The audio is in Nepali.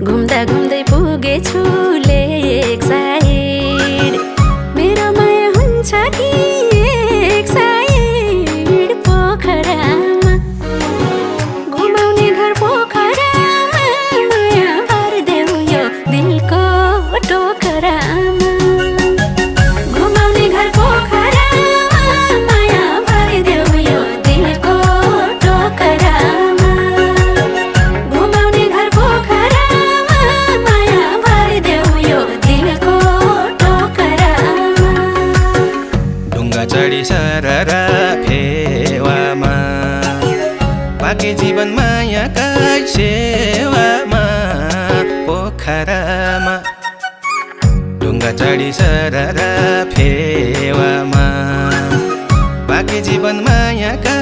घुम्दा घुम्दै पुगेछु लेक साइड मेरो माया हुन्छ कि एक साइड पोखरामा घुमाउने घर पोखरामा माया भरिदेऊ यो दिलको टोकरामा घुमाउने घर पोखरामा माया भरिदेऊ यो दिलको टोकरामा घुमाउने घर पोखरामा माया भरिदेऊ यो दिलको टोकरामा ढुङ्गा चढी सररा फेवामा बाँकी जीवन मायाका सेवामा पोखरामा ढुङ्गा चढी सररा फेवामा बाँकी जीवन मायाका